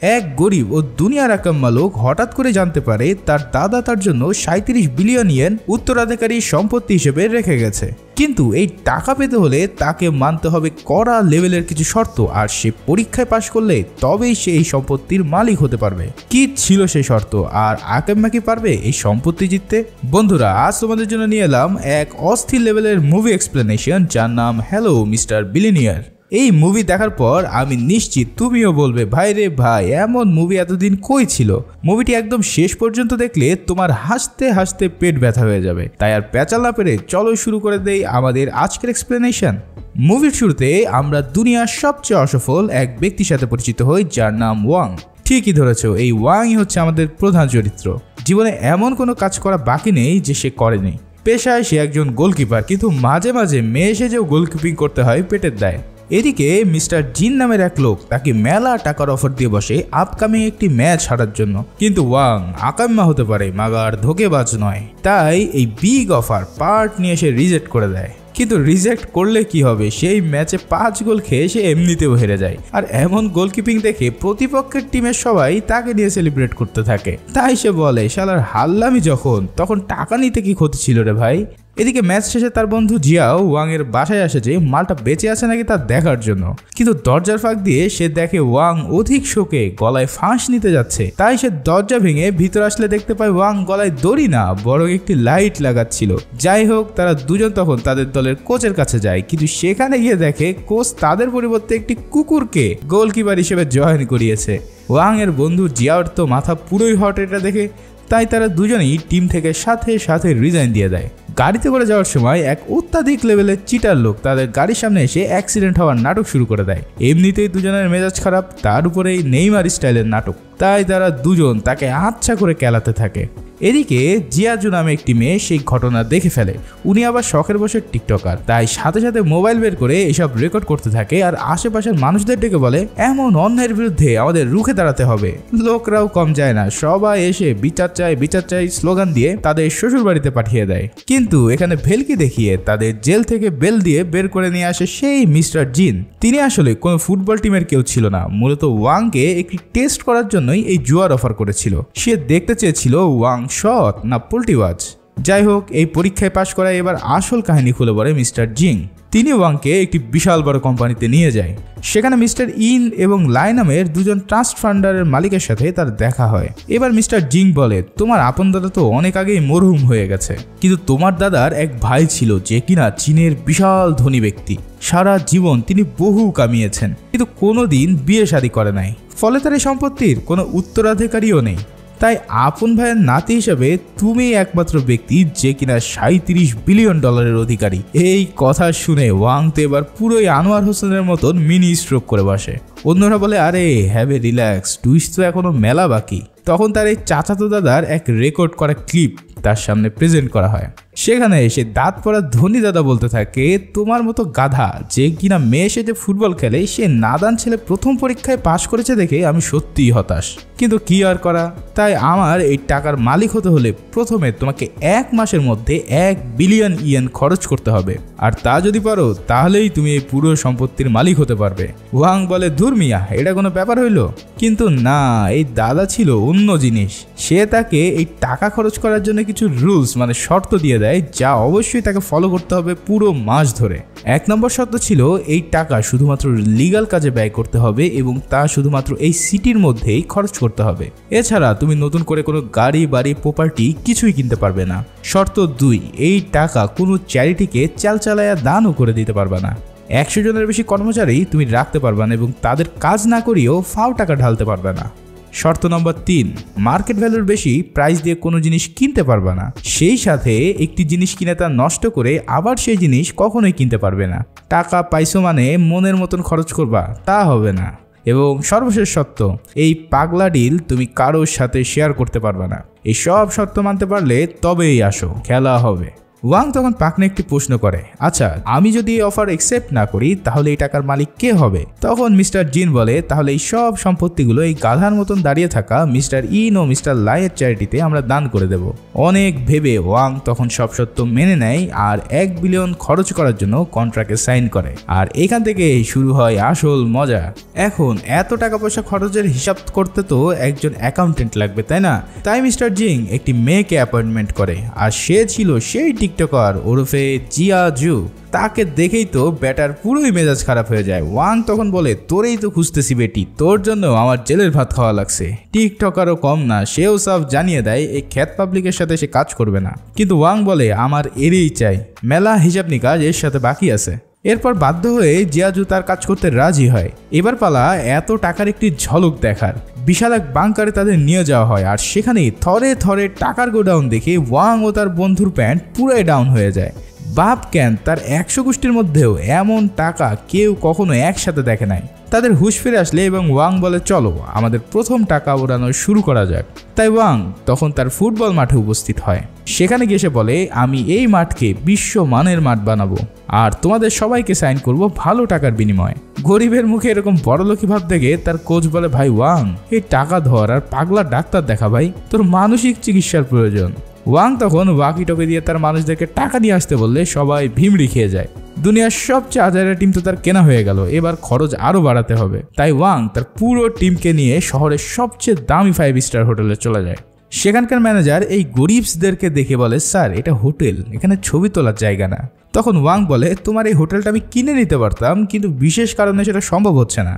এক গরিব ও দুনিয়ার আকাম্মা লোক হঠাৎ করে জানতে পারে তার দাদা তার জন্য 37 বিলিয়ন ইয়েন উত্তরাধিকারী সম্পত্তি হিসেবে রেখে গেছে। কিন্তু এই টাকা পেতে হলে তাকে মানতে হবে কড়া লেভেলের কিছু শর্ত, আর সে পরীক্ষায় পাশ করলে তবেই সে এই সম্পত্তির মালিক হতে পারবে। কি ছিল সেই শর্ত, আর আকাম্মা কি পারবে এই সম্পত্তি জিততে? বন্ধুরা, আজ তোমাদের জন্য নিয়ে এলাম এক অস্থির লেভেলের মুভি এক্সপ্লেনেশন, যার নাম হ্যালো মিস্টার বিলিয়নিয়ার। এই মুভি দেখার পর আমি নিশ্চিত তুমিও বলবে, ভাই রে ভাই, এমন মুভি এতদিন কই ছিল। মুভিটি একদম শেষ পর্যন্ত দেখলে তোমার হাসতে হাসতে পেট ব্যথা হয়ে যাবে। তাই আর পেঁচাল না পেরে চলো শুরু করে দেই আমাদের আজকের এক্সপ্লেনেশন। মুভির শুরুতে আমরা দুনিয়ার সবচেয়ে অসফল এক ব্যক্তির সাথে পরিচিত হই, যার নাম ওয়াং। ঠিকই ধরেছ, এই ওয়াংই হচ্ছে আমাদের প্রধান চরিত্র। জীবনে এমন কোনো কাজ করা বাকি নেই যে সে করেনি। পেশায় সে একজন গোলকিপার, কিন্তু মাঝে মাঝে মেয়ে সেজেও গোলকিপিং করতে হয় পেটের দায়ে। এদিকে মিস্টার জিন নামের এক লোক তাকে মেলা টাকার অফার দিয়ে বসে আপকামিং একটি ম্যাচ হারার জন্য। কিন্তু ওয়াং আকাম্মা হতে পারে, মাগার ধোকেবাজ নয়। তাই এই বিগ অফার পার্ট নিয়ে সে রিজেক্ট করে দেয়। কিন্তু রিজেক্ট করলে কি হবে, সেই ম্যাচে 5 গোল খেয়ে সে এমনিতেও হেরে যায়। আর এমন গোলকিপিং দেখে প্রতিপক্ষের টিমের সবাই তাকে নিয়ে সেলিব্রেট করতে থাকে। তাই সে বলে, শালার হারলামই যখন, তখন টাকা নিতে কি ক্ষতি ছিল রে ভাই। এদিকে ম্যাচ শেষে তার বন্ধু জিয়াও ওয়াং এর বাসায় আসে যে মালটা বেঁচে আছে নাকি তা দেখার জন্য। কিন্তু দরজার ফাঁক দিয়ে সে দেখে ওয়াং অধিক শোকে গলায় ফাঁস নিতে যাচ্ছে। তাই সে দরজা ভেঙে ভিতর আসলে দেখতে পায় ওয়াং গলায় দড়ি না, বরং একটি লাইট লাগাচ্ছিল। যাই হোক, তারা দুজন তখন তাদের দলের কোচের কাছে যায়, কিন্তু সেখানে গিয়ে দেখে কোচ তাদের পরিবর্তে একটি কুকুরকে গোলকিপার হিসেবে জয়েন করিয়েছে। ওয়াং এর বন্ধু জিয়াওর তো মাথা পুরোই হট এটা দেখে। তাই তারা দুজনেই টিম থেকে সাথে সাথে রিজাইন দিয়ে দেয়। গাড়িতে করে যাওয়ার সময় এক অত্যাধিক লেভেলের চিটার লোক তাদের গাড়ির সামনে এসে অ্যাক্সিডেন্ট হওয়ার নাটক শুরু করে দেয়। এমনিতেই দুজনের মেজাজ খারাপ, তার উপরেই নেইমার স্টাইলের নাটক। তাই তারা দুজন তাকে আচ্ছা করে কেলাতে থাকে। এদিকে জিয়াজু নামে একটি মেয়ে সেই ঘটনা দেখে ফেলে। উনি আবার শখের বসে টিকটকার, তাই সাথে সাথে মোবাইল বের করে এসব রেকর্ড করতে থাকে আর আশেপাশের মানুষদের ডেকে বলে, এমন অন্যায়ের বিরুদ্ধে আমাদের রুখে দাঁড়াতে হবে। লোকরাও কম যায় না, সবাই এসে বিচার চাই স্লোগান দিয়ে তাদের শ্বশুর বাড়িতে পাঠিয়ে দেয়। কিন্তু এখানে ভেলকি দেখিয়ে তাদের জেল থেকে বেল দিয়ে বের করে নিয়ে আসে সেই মিস্টার জিন। তিনি আসলে কোনো ফুটবল টিমের কেউ ছিল না, মূলত ওয়াংকে একটি টেস্ট করার জন্যই এই জুয়ার অফার করেছিল। সে দেখতে চেয়েছিল ওয়াং সৎ না পোল্টিবাজ। যাই হোক, এই পরীক্ষায় পাশ করায় এবার আসল কাহিনী খুলে বলে মিস্টার জিং। তিনি ওয়াংকে একটি বিশাল বড় কোম্পানিতে নিয়ে যায়। সেখানে মিস্টার ইন এবং লাই নামের দুজন ট্রাস্ট ফান্ডারের মালিকের সাথে তার দেখা হয়। এবার মিস্টার জিং বলে, তোমার আপন দাদা তো অনেক আগেই মরহুম হয়ে গেছে, কিন্তু তোমার দাদার এক ভাই ছিল যে কিনা চীনের বিশাল ধনী ব্যক্তি। সারা জীবন তিনি বহু কামিয়েছেন, কিন্তু কোনোদিন বিয়ে শাদী করে নাই। ফলে তার এই সম্পত্তির কোনো উত্তরাধিকারীও নেই। তাই আপন ভাইয়ের নাতি হিসাবে তুমি একমাত্র ব্যক্তি যে কিনা 37 বিলিয়ন ডলারের অধিকারী। এই কথা শুনে ওয়াং তো এবার পুরোই আনোয়ার হোসেনের মতন মিনি স্ট্রোক করে বসে। অন্যরা বলে, আরে হ্যাভ এ রিল্যাক্স, টুইস্ট তো এখনো মেলা বাকি। তখন তার এই চাচাতো দাদার এক রেকর্ড করা ক্লিপ তার সামনে প্রেজেন্ট করা হয়। সেখানে এসে দাঁত পড়া ধনী দাদা বলতে থাকে, তোমার মতো গাধা যে কিনা মেয়ে সেজে ফুটবল খেলে, সে নাদান ছেলে প্রথম পরীক্ষায় পাশ করেছে দেখে আমি সত্যিই হতাশ। কিন্তু কি আর করা, তাই আমার এই টাকার মালিক হতে হলে প্রথমে তোমাকে 1 মাসের মধ্যে 1 বিলিয়ন ইয়েন খরচ করতে হবে। আর তা যদি পারো তাহলেই তুমি এই পুরো সম্পত্তির মালিক হতে পারবে। ওয়াং বলে, ধুর মিয়া, এটা কোনো ব্যাপার হইল? কিন্তু না, এই দাদা ছিল অন্য জিনিস। সে তাকে এই টাকা খরচ করার জন্য কিছু রুলস মানে শর্ত দিয়ে দেয়, যা অবশ্যই তাকে ফলো করতে হবে পুরো মাস ধরে। 1 নম্বর শর্ত ছিল এই টাকা শুধুমাত্র লিগ্যাল কাজে ব্যয় করতে হবে এবং তা শুধুমাত্র এই সিটির মধ্যেই খরচ করতে হবে। এছাড়া তুমি নতুন করে কোনো গাড়ি বাড়ি প্রপার্টি কিছুই কিনতে পারবে না। শর্ত 2, এই টাকা কোনো চ্যারিটিকে চালায়া দানও করে দিতে পারবে না। 100 জনের বেশি কর্মচারী তুমি রাখতে পারবে না এবং তাদের কাজ না করিয়েও ফাও টাকা ঢালতে পারবে না। শর্ত নম্বর 3, মার্কেট ভ্যালুর বেশি প্রাইস দিয়ে কোনো জিনিস কিনতে পারবে না। সেই সাথে একটি জিনিস কিনে তা নষ্ট করে আবার সেই জিনিস কখনোই কিনতে পারবে না। টাকা পাইছো মানে মনের মতন খরচ করবা, তা হবে না। এবং সর্বশেষ শর্ত, এই পাগলা ডিল তুমি কারোর সাথে শেয়ার করতে পারবে না। এই সব শর্ত মানতে পারলে তবেই আসো, খেলা হবে। ওয়াং তখন পাকনে একটি প্রশ্ন করে, আচ্ছা আমি যদি এই অফার অ্যাকসেপ্ট না করি তাহলে এই টাকার মালিক কে হবে? তখন মিস্টার জিন বলে, তাহলে এই সব সম্পত্তিগুলো এই গাধার মতন দাঁড়িয়ে থাকা মিস্টার ইন ও মিস্টার লাইয়ের চ্যারিটিতে আমরা দান করে দেব। অনেক ভেবে ওয়াং তখন সব সত্য মেনে নেয় আর 1 বিলিয়ন খরচ করার জন্য কন্ট্রাক্টে সাইন করে। আর এখান থেকে শুরু হয় আসল মজা। এখন এত টাকা পয়সা খরচের হিসাব করতে তো একজন অ্যাকাউন্টেন্ট লাগবে, তাই না? তাই মিস্টার জিং একটি মেয়েকে অ্যাপয়েন্টমেন্ট করে, আর সে ছিল সেই টিকটকার ওরফে জিয়া জু। তাকে দেখেই তো ব্যাটার পুরোই মেজাজ খারাপ হয়ে যায়। ওয়াং তখন বলে, তোরেই তো খুঁজতেছি বেটি, তোর জন্য আমার জেলের ভাত খাওয়া লাগছে। টিকটকারও কম না, সেও সব জানিয়ে দেয় এই খ্যাত পাবলিকের সাথে সে কাজ করবে না। কিন্তু ওয়াং বলে, আমার এরই চাই, মেলা হিসাব নিকাজ এর সাথে বাকি আছে। এরপর বাধ্য হয়ে জিয়াজু তার কাজ করতে রাজি হয়। এবার পালা এত টাকার একটি ঝলক দেখার। বিশাল এক বাংকারে তাদের নিয়ে যাওয়া হয়, আর সেখানেই থরে থরে টাকার গোডাউন দেখে ওয়াং ও তার বন্ধুর প্যান্ট পুরাই ডাউন হয়ে যায়। বাপ কেন, তার 100 গোষ্ঠীর মধ্যেও এমন টাকা কেউ কখনো একসাথে দেখে নাই। তাদের হুঁশ ফিরে আসলে এবং ওয়াং বলে, চলো আমাদের প্রথম টাকা ওড়ানো শুরু করা যাক। তাই ওয়াং তখন তার ফুটবল মাঠে উপস্থিত হয়। সেখানে গিয়ে সে বলে, আমি এই মাঠকে বিশ্বমানের মাঠ বানাবো আর তোমাদের সবাইকে সাইন করব ভালো টাকার বিনিময়ে। গরিবের মুখে এরকম বড়লোকি ভাব দেখে তার কোচ বলে, ভাই ওয়াং, এই টাকা ধর আর পাগলা ডাক্তার দেখা ভাই, তোর মানসিক চিকিৎসার প্রয়োজন। ওয়াং তখন ওয়াকি টকি দিয়ে তার মানুষদেরকে টাকা নিয়ে আসতে বললে সবাই ভিমড়ি খেয়ে যায়। দুনিয়ার সবচেয়ে আজারের টিম তো তার কেনা হয়ে গেল, এবার খরচ আরো বাড়াতে হবে। তাই ওয়াং তার পুরো টিমকে নিয়ে শহরের সবচেয়ে দামি 5 স্টার হোটেলে চলে যায়। সেখানকার ম্যানেজার এই গরিবসদেরকে দেখে বলে, স্যার এটা হোটেল, এখানে ছবি তোলার জায়গা না। তখন ওয়াং বলে, তোমার এই হোটেলটা আমি কিনে নিতে পারতাম, কিন্তু বিশেষ কারণে সেটা সম্ভব হচ্ছে না।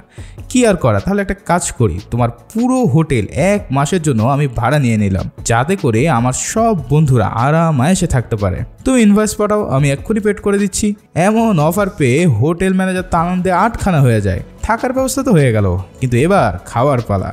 কি আর করা, তাহলে একটা কাজ করি, তোমার পুরো হোটেল 1 মাসের জন্য আমি ভাড়া নিয়ে নিলাম, যাতে করে আমার সব বন্ধুরা আরামায়েসে থাকতে পারে। তুমি ইনভয়েস পাঠাও, আমি এক্ষুনি পেড করে দিচ্ছি। এমন অফার পেয়ে হোটেল ম্যানেজার তার আনন্দে আটখানা হয়ে যায়। থাকার ব্যবস্থা তো হয়ে গেল, কিন্তু এবার খাওয়ার পালা।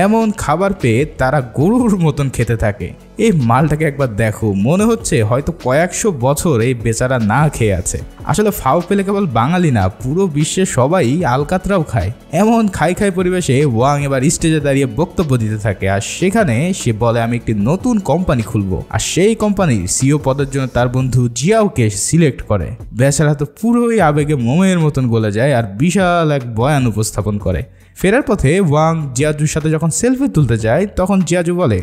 এমন খাবার পেয়ে তারা গরুর মতন খেতে থাকে। এই মালটাকে একবার দেখো, মনে হচ্ছে হয়তো কয়েকশো বছর এই বেচারা না খেয়ে আছে। আসলে ফাও পেলে কেবল বাঙালি না, পুরো বিশ্বে সবাই আলকাতরাও খায়। এমন খাই খাই পরিবেশে ওয়াং এবার স্টেজে দাঁড়িয়ে বক্তব্য দিতে থাকে, আর সেখানে সে বলে, আমি একটি নতুন কোম্পানি খুলবো, আর সেই কোম্পানির সিইও পদের জন্য তার বন্ধু জিয়াওকে সিলেক্ট করে। বেচারা তো পুরোই আবেগে মোমের মতন গলে যায় আর বিশাল এক বয়ান উপস্থাপন করে। ফেরার পথে ওয়াং জিয়াজুর সাথে যখন সেলফি তুলতে যায়, তখন জিয়াজু বলে,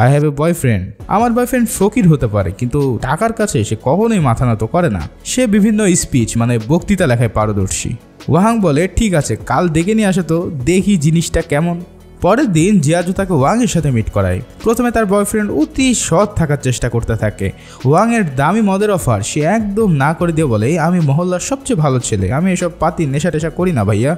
আই হ্যাভ এ বয়ফ্রেন্ড। আমার বয়ফ্রেন্ড ফকির হতে পারে, কিন্তু টাকার কাছে সে কখনোই মাথা নত করে না। সে বিভিন্ন স্পিচ মানে বক্তৃতা লেখায় পারদর্শী। ওয়াং বলে, ঠিক আছে, কাল ডেকে নিয়ে আসে তো, দেখি জিনিসটা কেমন। পরের দিন জিয়াজু তাকে ওয়াংয়ের সাথে মিট করায়। প্রথমে তার বয়ফ্রেন্ড অতি সৎ থাকার চেষ্টা করতে থাকে। ওয়াংয়ের দামি মদের অফার সে একদম না করে দিয়ে বলে, আমি মহল্লার সবচেয়ে ভালো ছেলে, আমি এসব পাতি নেশা টেশা করি না ভাইয়া।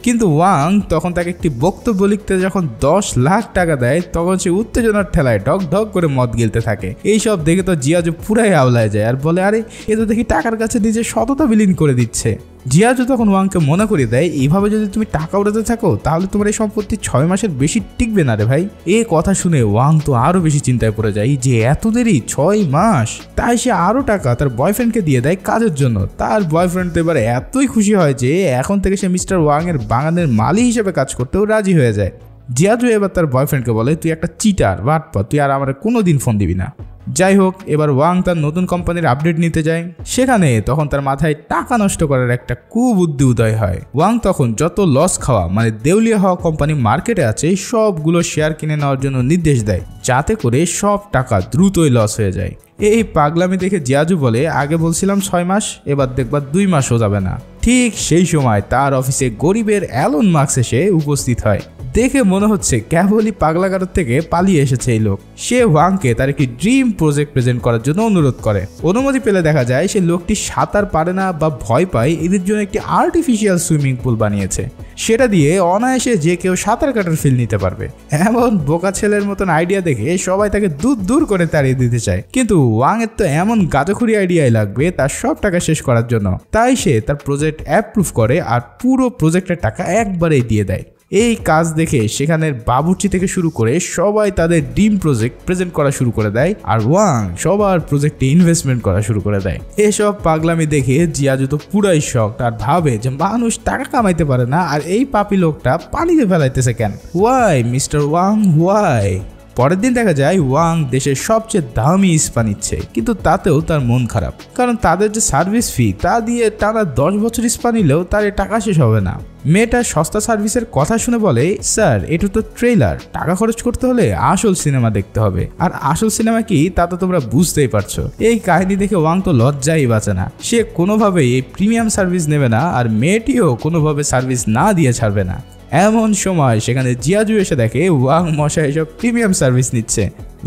কিন্তু ওয়াং তখন তাকে একটি বক্তব্য লিখতে যখন 10 লাখ টাকা দেয়, তখন সে উত্তেজনার ঠেলায় ঢক ঢক করে মদ গিলতে থাকে। এইসব দেখে তো জিয়াজু পুরাই আওলায় যায় আর বলে, আরে এ তো দেখি টাকার কাছে নিজের সততা বিলীন করে দিচ্ছে। জিয়াজু তখন ওয়াংকে মনে করিয়ে দেয়, এইভাবে যদি তুমি টাকা উড়াতে থাকো তাহলে তোমার এই সম্পত্তি 6 মাসের বেশি টিকবে না রে ভাই। এই কথা শুনে ওয়াং তো আরো বেশি চিন্তায় পড়ে যায় যে এত দেরি, 6 মাস। তাই সে আরো টাকা তার বয়ফ্রেন্ডকে দিয়ে দেয় কাজের জন্য। তার বয়ফ্রেন্ড তো এবার এতই খুশি হয় যে এখন থেকে সে মিস্টার ওয়াং এর বাগানের মালি হিসেবে কাজ করতেও রাজি হয়ে যায়। জিয়াজু এবার তার বয়ফ্রেন্ডকে বলে, তুই একটা চিটার, বাটপার, তুই আর আমার কোনোদিন ফোন দিবি না। যাই হোক, এবার ওয়াং তার নতুন কোম্পানির আপডেট নিতে যায়। সেখানে তখন তার মাথায় টাকা নষ্ট করার একটা কুবুদ্ধি উদয় হয়। ওয়াং তখন যত লস খাওয়া মানে দেউলিয়া হওয়া কোম্পানি মার্কেটে আছে সবগুলো শেয়ার কিনে নেওয়ার জন্য নির্দেশ দেয়, যাতে করে সব টাকা দ্রুতই লস হয়ে যায়। এই পাগলামি দেখে জিয়াজু বলে, আগে বলছিলাম 6 মাস, এবার দেখবা 2 মাসও যাবে না। ঠিক সেই সময় তার অফিসে গরিবের অ্যালন মার্কস এসে উপস্থিত হয়। দেখে মনে হচ্ছে কেবলই পাগলাগারদ থেকে পালিয়ে এসেছে এই লোক। সে ওয়াংকে তার একটি ড্রিম প্রজেক্ট প্রেজেন্ট করার জন্য অনুরোধ করে। অনুমতি পেলে দেখা যায় সে লোকটি সাঁতার পারে না বা ভয় পায়, এদের জন্য একটি আর্টিফিশিয়াল সুইমিং পুল বানিয়েছে। সেটা দিয়ে অনায়াসে যে কেউ সাঁতার কাটার ফিল নিতে পারবে। এমন বোকা ছেলের মতন আইডিয়া দেখে সবাই তাকে দূর দূর করে তাড়িয়ে দিতে চায়, কিন্তু ওয়াং এর তো এমন গাজখুরি আইডিয়াই লাগবে তার সব টাকা শেষ করার জন্য। তাই সে তার প্রজেক্ট অ্যাপ্রুভ করে আর পুরো প্রজেক্টের টাকা একবারেই দিয়ে দেয়। এই কাজ দেখে সেখানের বাবুর্চি থেকে শুরু করে সবাই তাদের ড্রিম প্রজেক্ট প্রেজেন্ট করা শুরু করে দেয়, আর ওয়াং সবার প্রজেক্টে ইনভেস্টমেন্ট করা শুরু করে দেয়। এসব পাগলামি দেখে জিয়াজু তো পুরাই শক, আর ভাবে যে মানুষ টাকা কামাইতে পারে না, আর এই পাপি লোকটা পানিতে ফেলাইতেছে কেন? Why mister Wang, why? পরের দিন দেখা যায় ওয়াং দেশের সবচেয়ে দামি স্পা নিচ্ছে, কিন্তু তাতেও তার মন খারাপ, কারণ তাদের যে সার্ভিস ফি তা দিয়ে টানা 10 বছর স্পা নিলেও তার টাকা শেষ হবে না। মেয়েটা সস্তা সার্ভিসের কথা শুনে বলে, স্যার এটা তো ট্রেলার, টাকা খরচ করতে হলে আসল সিনেমা দেখতে হবে, আর আসল সিনেমা কি তা তো তোমরা বুঝতেই পারছো। এই কাহিনী দেখে ওয়াং তো লজ্জাই বাঁচে না, সে কোনোভাবেই এই প্রিমিয়াম সার্ভিস নেবে না, আর মেয়েটিও কোনোভাবে সার্ভিস না দিয়ে ছাড়বে না। এমন সময় সেখানে জিয়াজু এসে দেখে ওয়াং মশাই এসব প্রিমিয়াম সার্ভিস নিচ্ছে।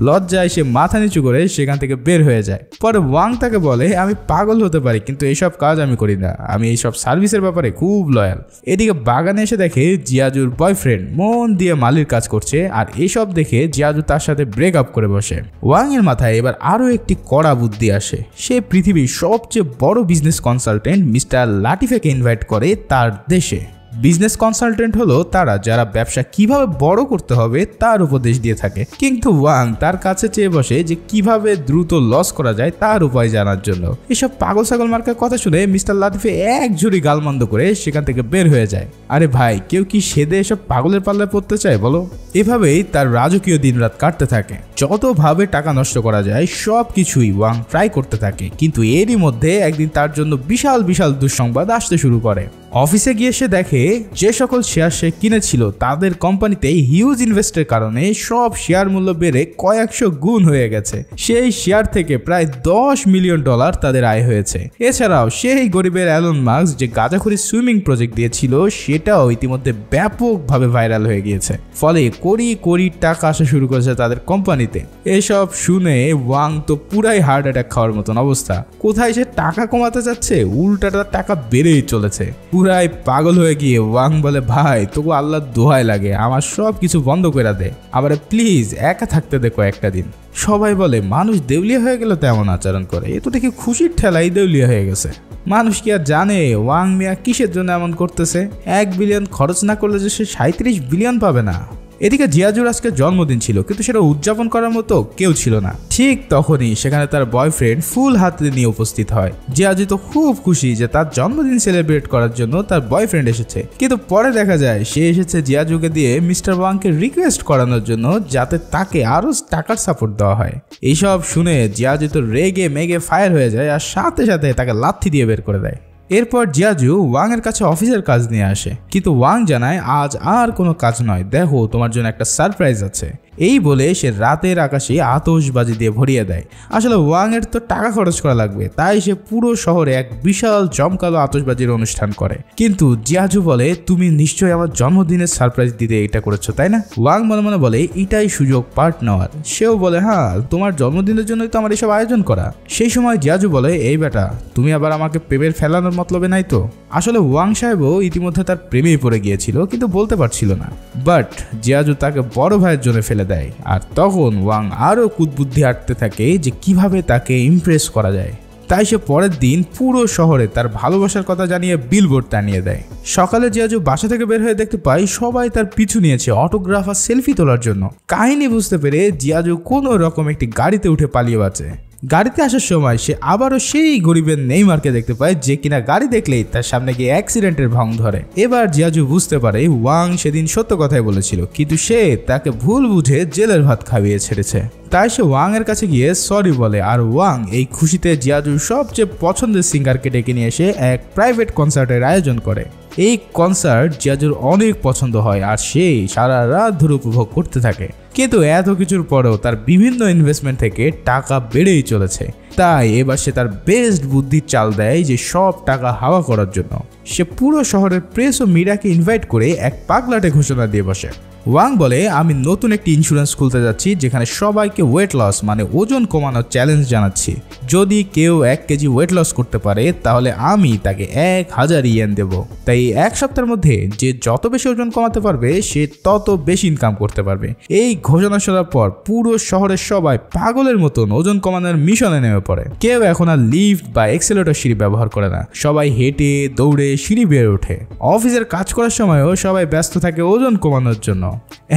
লজ্জায় সে মাথা নিচু করে সেখান থেকে বের হয়ে যায়। পরে ওয়াং তাকে বলে, আমি পাগল হতে পারি কিন্তু এইসব কাজ আমি করি না, আমি এইসব সার্ভিসের ব্যাপারে খুব লয়াল। এদিকে বাগানে এসে দেখে জিয়াজুর বয়ফ্রেন্ড মন দিয়ে মালির কাজ করছে, আর এসব দেখে জিয়াজু তার সাথে ব্রেকআপ করে বসে। ওয়াং এর মাথায় এবার আরো একটি কড়া বুদ্ধি আসে। সে পৃথিবীর সবচেয়ে বড় বিজনেস কনসালটেন্ট মিস্টার লাটিফেকে ইনভাইট করে তার দেশে। বিজনেস কনসালটেন্ট হলো তারা যারা ব্যবসা কিভাবে বড় করতে হবে তার উপদেশ দিয়ে থাকে, কিন্তু ওয়াং তার কাছে চেয়ে বসে যে কিভাবে দ্রুত লস করা যায় তার উপায় জানার জন্য। এসব পাগল ছাগল মার্কার কথা শুনে মিস্টার লাতিফে এক ঝুড়ি গালমন্দ করে সেখান থেকে বের হয়ে যায়। আরে ভাই, কেউ কি সেদে এসব পাগলের পাল্লায় পড়তে চায় বলো? এভাবেই তার রাজকীয় দিনরাত কাটতে থাকে। যতভাবে টাকা নষ্ট করা যায় সব কিছুই ওয়াং ট্রাই করতে থাকে, কিন্তু এরই মধ্যে একদিন তার জন্য বিশাল বিশাল দুঃসংবাদ আসতে শুরু করে। অফিসে গিয়ে সে দেখে যে সকল শেয়ার সে কিনেছিল তাদের কোম্পানিতে হিউজ ইনভেস্টের কারণে সব শেয়ার মূল্য বেড়ে কয়েকশো গুণ হয়ে গেছে। সেই শেয়ার থেকে প্রায় $10 মিলিয়ন তাদের আয় হয়েছে। এছাড়াও সেই গরিবের অ্যালন মাস্ক যে গাঁজাখুরি সুইমিং প্রজেক্ট দিয়েছিল সেটাও ইতিমধ্যে ব্যাপকভাবে ভাইরাল হয়ে গিয়েছে, ফলে কোটি কোটি টাকা আসা শুরু করেছে তাদের কোম্পানিতে। এসব শুনে ওয়াং তো পুরাই হার্ট অ্যাটাক খাওয়ার মতন অবস্থা। কোথায় সে টাকা কমাতে যাচ্ছে, উল্টাটা টাকা বেড়েই চলেছে। পুরাই পাগল হয়ে গিয়ে ওয়াং বলে, ভাই তবু আল্লাহর দোহাই লাগে আমার সব কিছু বন্ধ করে দে, আবার প্লিজ একা থাকতে দেখো একটা দিন। সবাই বলে মানুষ দেউলিয়া হয়ে গেল তেমন আচরণ করে, এ তো দেখি খুশির ঠেলাই দেউলিয়া হয়ে গেছে। মানুষ কি আর জানে ওয়াং মিয়া কিসের জন্য এমন করতেছে? 1 বিলিয়ন খরচ না করলে যে সে 37 বিলিয়ন পাবে না। এদিকে জিয়াজুর আজকে জন্মদিন ছিল, কিন্তু সেটা উদযাপন করার মতো কেউ ছিল না। ঠিক তখনই সেখানে তার বয়ফ্রেন্ড ফুল হাতে নিয়ে উপস্থিত হয়। জিয়াজু তো খুব খুশি যে তার জন্মদিন সেলিব্রেট করার জন্য তার বয়ফ্রেন্ড এসেছে, কিন্তু পরে দেখা যায় সে এসেছে জিয়াজুকে দিয়ে মিস্টার ওয়াংকে রিকোয়েস্ট করানোর জন্য যাতে তাকে আরো টাকার সাপোর্ট দেওয়া হয়। এইসব শুনে জিয়াজু তো রেগে মেগে ফায়ার হয়ে যায়, আর সাথে সাথে তাকে লাথি দিয়ে বের করে দেয়। এরপর জিয়াজু ওয়াং এর কাছে অফিসের কাজ নিয়ে আসে, কিন্তু ওয়াং জানায় আজ আর কোনো কাজ নয়, দেখো তোমার জন্য একটা সারপ্রাইজ আছে। এই বলে সে রাতের আকাশে আতশবাজি দিয়ে ভরিয়ে দেয়। আসলে ওয়াং এর তো টাকা খরচ করা লাগবে, তাই সে পুরো শহরে এক বিশাল জমকালো আতশবাজির অনুষ্ঠান করে। কিন্তু জিয়াজু বলে, তুমি নিশ্চয়ই আমার জন্মদিনের সারপ্রাইজ দিতে এটা করেছো তাই না? ওয়াং মনে মনে বলে, এটাই সুযোগ পার্ট নেওয়ার। সেও বলে, হ্যাঁ তোমার জন্মদিনের জন্যই তো আমার এসব আয়োজন করা। সেই সময় জিয়াজু বলে, এই বেটা তুমি আবার আমাকে প্রেমের ফেলানোর মতলবে নাই তো? আসলে ওয়াং সাহেবও ইতিমধ্যে তার প্রেমেই পড়ে গিয়েছিল, কিন্তু বলতে পারছিল না। বাট জিয়াজু তাকে বড় ভাইয়ের জন্য ফেলে দেয়, আর তখন ওয়াং আরো কুৎবুদ্ধি আটতে থাকে যে কিভাবে তাকে ইমপ্রেস করা যায়। তাই সে পরের দিন পুরো শহরে তার ভালোবাসার কথা জানিয়ে বিলবোর্ড টানিয়ে দেয়। সকালে জিয়াজু বাসা থেকে বের হয়ে দেখতে পাই সবাই তার পিছু নিয়েছে অটোগ্রাফ আর সেলফি তোলার জন্য। কাহিনী বুঝতে পেরে জিয়াজু কোনো রকম একটি গাড়িতে উঠে পালিয়ে বাঁচে। গাড়িতে আসার সময় সে আবারও সেই গরিবের নেইমারকে দেখতে পায়, যে কিনা গাড়ি দেখলেই তার সামনে গিয়ে অ্যাক্সিডেন্টের ভং ধরে। এবার জিয়াজু বুঝতে পারে ওয়াং সেদিন সত্য কথাই বলেছিল, কিন্তু সে তাকে ভুল বুঝে জেলের ভাত খাইয়ে ছেড়েছে। তাই সে ওয়াং এর কাছে গিয়ে সরি বলে, আর ওয়াং এই খুশিতে জিয়াজুর সবচেয়ে পছন্দের সিঙ্গারকে ডেকে নিয়ে এসে এক প্রাইভেট কনসার্টের আয়োজন করে। এই কনসার্ট জিয়াজুর অনেক পছন্দ হয়, আর সে সারা রাত ধরে উপভোগ করতে থাকে। কিন্তু এত কিছুর পরেও তার বিভিন্ন ইনভেস্টমেন্ট থেকে টাকা বেড়েই চলেছে। তাই এবার সে তার বেস্ট বুদ্ধির চাল দেয় যে সব টাকা হাওয়া করার জন্য। সে পুরো শহরের প্রেস ও মিডিয়াকে ইনভাইট করে এক পাগলাটে ঘোষণা দিয়ে বসে। ওয়াং বলে, আমি নতুন একটি ইন্স্যুরেন্স খুলতে যাচ্ছি যেখানে সবাইকে ওয়েট লস মানে ওজন কমানোর চ্যালেঞ্জ জানাচ্ছি। যদি কেউ 1 কেজি ওয়েট লস করতে পারে তাহলে আমি তাকে 1000 ইয়েন দেব। তাই 1 সপ্তাহের মধ্যে যে যত বেশি ওজন কমাতে পারবে সে তত বেশি ইনকাম করতে পারবে। এই ঘোষণা শোনার পর পুরো শহরের সবাই পাগলের মতন ওজন কমানোর মিশনে নেমে পড়ে। কেউ এখন আর লিফট বা এক্সেলেটর সিঁড়ি ব্যবহার করে না, সবাই হেঁটে দৌড়ে সিঁড়ি বেয়ে ওঠে। অফিসের কাজ করার সময়ও সবাই ব্যস্ত থাকে ওজন কমানোর জন্য।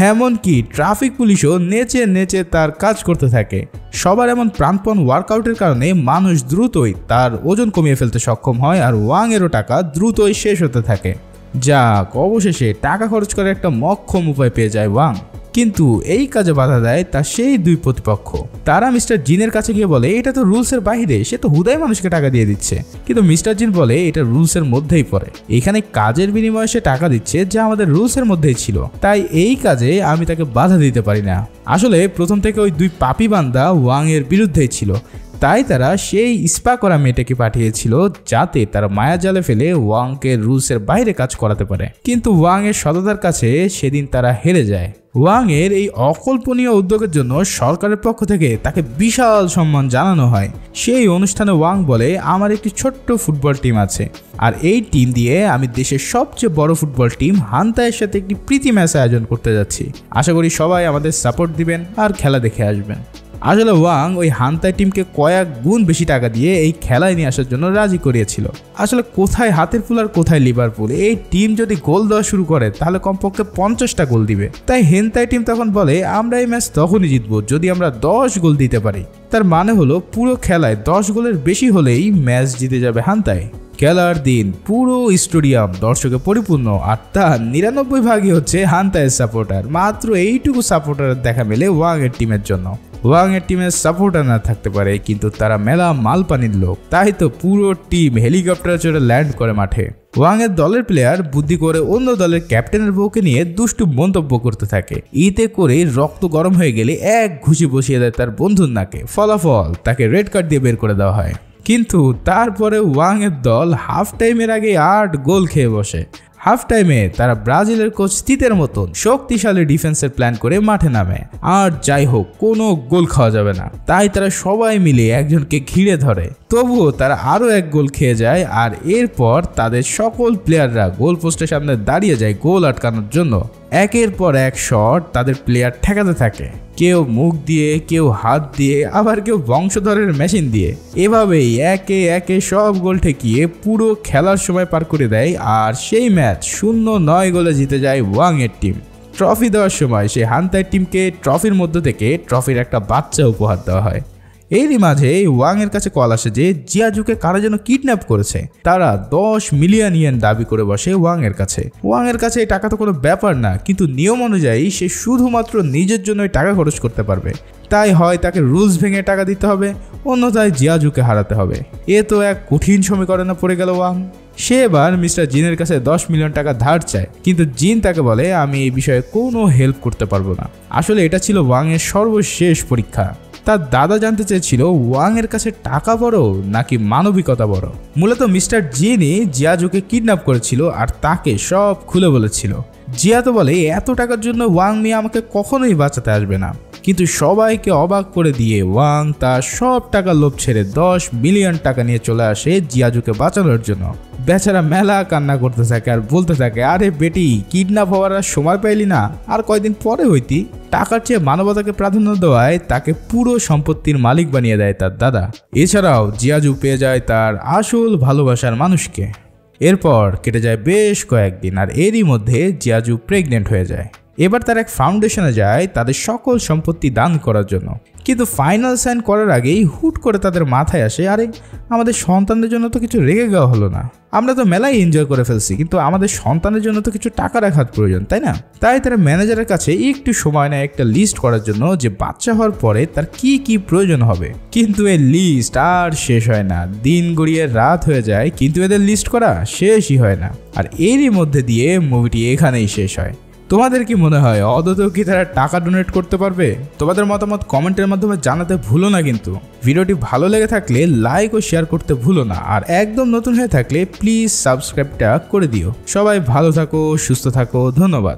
এমনকি ট্রাফিক পুলিশও নেচে নেচে তার কাজ করতে থাকে। সবার এমন প্রাণপণ ওয়ার্কআউটের কারণে মানুষ দ্রুতই তার ওজন কমিয়ে ফেলতে সক্ষম হয়, আর ওয়াং এরও টাকা দ্রুতই শেষ হতে থাকে। যাক, অবশেষে টাকা খরচ করার একটা মক্ষম উপায় পেয়ে যায় ওয়াং। কিন্তু এই কাজে বাধা দেয় তার সেই দুই প্রতিপক্ষ। তারা মিস্টার জিনের কাছে গিয়ে বলে এটা তো রুলসের বাইরে, সে তো হুদাই মানুষকে টাকা দিয়ে দিচ্ছে। কিন্তু মিস্টার জিন বলে এটা রুলসের মধ্যেই পড়ে, এখানে কাজের বিনিময়ে সে টাকা দিচ্ছে যা আমাদের রুলসের মধ্যেই ছিল, তাই এই কাজে আমি তাকে বাধা দিতে পারি না। আসলে প্রথম থেকে ওই দুই পাপি বান্দা ওয়াং এর বিরুদ্ধেই ছিল, তাই তারা সেই স্পা করা মেয়েটাকে পাঠিয়েছিল যাতে তারা মায়াজালে ফেলে ওয়াংকে রুলসের বাইরে কাজ করাতে পারে। কিন্তু ওয়াং এর সততার কাছে সেদিন তারা হেরে যায়। ওয়াং এর এই অকল্পনীয় উদ্যোগের জন্য সরকারের পক্ষ থেকে তাকে বিশাল সম্মান জানানো হয়। সেই অনুষ্ঠানে ওয়াং বলে আমার একটি ছোট্ট ফুটবল টিম আছে, আর এই টিম দিয়ে আমি দেশের সবচেয়ে বড় ফুটবল টিম হান্তায়ের সাথে একটি প্রীতি ম্যাচ আয়োজন করতে যাচ্ছি। আশা করি সবাই আমাদের সাপোর্ট দিবেন আর খেলা দেখে আসবেন। আসলে ওয়াং ওই হান্তাই টিমকে কয়েক গুণ বেশি টাকা দিয়ে এই খেলায় নিয়ে আসার জন্য রাজি করিয়েছিল। আসলে কোথায় হাতের ফুল আর কোথায় লিভারপুল, এই টিম যদি গোল দেওয়া শুরু করে তাহলে কমপক্ষে 50টা গোল দিবে। তাই হেন্তাই টিম তখন বলে আমরা এই ম্যাচ তখনই জিতবো যদি আমরা 10 গোল দিতে পারি। তার মানে হলো পুরো খেলায় 10 গোলের বেশি হলেই ম্যাচ জিতে যাবে হান্তাই। খেলার দিন পুরো স্টেডিয়াম দর্শকে পরিপূর্ণ, আর তার 99 ভাগই হচ্ছে হান্তাইয়ের সাপোর্টার। মাত্র এইটুকু সাপোর্টার দেখা মেলে ওয়াং এর টিমের জন্য। ওয়াং এর টিমের সাপোর্টার না থাকতে পারে, কিন্তু তারা মেলা মালপানির লোক, তাই তো পুরো টিম হেলিকপ্টারে চড়ে ল্যান্ড করে মাঠে। ওয়াং এর দলের প্লেয়ার বুদ্ধি করে অন্য দলের ক্যাপ্টেনের বউকে নিয়ে দুষ্টু মন্তব্য করতে থাকে। এতে করে রক্ত গরম হয়ে গেলে এক ঘুষি বসিয়ে দেয় তার বন্ধুর নাকে। ফলাফল তাকে রেড কার্ড দিয়ে বের করে দেওয়া হয়। কিন্তু তারপরে ওয়াং এর দল হাফ টাইমের আগে 8 গোল খেয়ে বসে। হাফ টাইমে তারা ব্রাজিলের কোচ তিতের মতন শক্তিশালী ডিফেন্সের প্ল্যান করে মাঠে নামে। আর যাই হোক, কোনো গোল খাওয়া যাবে না, তাই তারা সবাই মিলে একজনকে ঘিরে ধরে। তবুও তারা আরো 1 গোল খেয়ে যায়, আর এরপর তাদের সকল প্লেয়াররা গোল পোস্টের সামনে দাঁড়িয়ে যায় গোল আটকানোর জন্য। একের পর এক শট তাদের প্লেয়ার ঠেকাতে থাকে, কেউ মুখ দিয়ে, কেউ হাত দিয়ে, আবার কেউ বংশধরের মেশিন দিয়ে। এভাবেই একে একে সব গোল ঠেকিয়ে পুরো খেলার সময় পার করে দেয়, আর সেই ম্যাচ 0-9 গোলে জিতে যায় ওয়াং এর টিম। ট্রফি দেওয়ার সময় সেই হান্তাই টিমকে ট্রফির মধ্যে থেকে ট্রফির একটা বাচ্চা উপহার দেওয়া হয়। এরই মাঝে ওয়াং এর কাছে কল আসে যে জিয়াজুকে কারা যেন কিডন্যাপ করেছে। তারা 10 মিলিয়ন ইয়েন দাবি করে বসে ওয়াং এর কাছে। ওয়াং এর কাছে এই টাকা তো কোনো ব্যাপার না, কিন্তু নিয়ম অনুযায়ী সে শুধুমাত্র নিজের জন্যই টাকা খরচ করতে পারবে। তাই হয় তাকে রুলস ভেঙে টাকা দিতে হবে, অন্যথায় জিয়াজুকে হারাতে হবে। এ তো এক কঠিন সমীকরণে পড়ে গেল ওয়াং। সে এবার মিস্টার জিনের কাছে 10 মিলিয়ন টাকা ধার চায়, কিন্তু জিন তাকে বলে আমি এই বিষয়ে কোনো হেল্প করতে পারবো না। আসলে এটা ছিল ওয়াং এর সর্বশেষ পরীক্ষা। তার দাদা জানতে চেয়েছিল ওয়াং এর কাছে টাকা বড় নাকি মানবিকতা বড়। মূলত মিস্টার জিনই জিয়াজুকে কিডন্যাপ করেছিল আর তাকে সব খুলে বলেছিল। জিয়া তো বলে এত টাকার জন্য ওয়াং মিয়া আমাকে কখনোই বাঁচাতে আসবে না, কিন্তু সবাইকে অবাক করে দিয়ে ওয়াং তার সব টাকার লোভ ছেড়ে 10 মিলিয়ন টাকা নিয়ে চলে আসে জিয়াজুকে বাঁচানোর জন্য। বেচারা মেলা কান্না করতে থাকে আর বলতে থাকে আরে বেটি, কিডন্যাপ হওয়ার আর সময় পাইলি না, আর কয়দিন পরে হইতি। টাকার চেয়ে মানবতাকে প্রাধান্য দেওয়ায় তাকে পুরো সম্পত্তির মালিক বানিয়ে দেয় তার দাদা। এছাড়াও জিয়াজু পেয়ে যায় তার আসল ভালোবাসার মানুষকে। এরপর কেটে যায় বেশ কয়েকদিন, আর এরই মধ্যে জিয়াজু প্রেগনেন্ট হয়ে যায়। এবার তার এক ফাউন্ডেশনে যায় তাদের সকল সম্পত্তি দান করার জন্য। কিন্তু ফাইনাল সাইন করার আগেই হুট করে তাদের মাথায় আসে আরে আমাদের সন্তানদের জন্য তো কিছু রেখে দেওয়া হলো না, আমরা তো মেলাই এনজয় করে ফেলছি, কিন্তু আমাদের সন্তানের জন্য তো কিছু টাকা রাখার প্রয়োজন, তাই না? তাই তারা ম্যানেজারের কাছে একটু সময় নেয় একটা লিস্ট করার জন্য যে বাচ্চা হওয়ার পরে তার কি কি প্রয়োজন হবে। কিন্তু এই লিস্ট আর শেষ হয় না, দিন গড়িয়ে রাত হয়ে যায়, কিন্তু এদের লিস্ট করা শেষই হয় না। আর এরই মধ্যে দিয়ে মুভিটি এখানেই শেষ হয়। তোমাদের কি মনে হয় অদতেও কি তারা টাকা ডোনেট করতে পারবে? তোমাদের মতামত কমেন্টের মাধ্যমে জানাতে ভুলো না। কিন্তু ভিডিওটি ভালো লেগে থাকলে লাইক ও শেয়ার করতে ভুলো না, আর একদম নতুন হয়ে থাকলে প্লিজ সাবস্ক্রাইবটা করে দিও। সবাই ভালো থাকো, সুস্থ থাকো, ধন্যবাদ।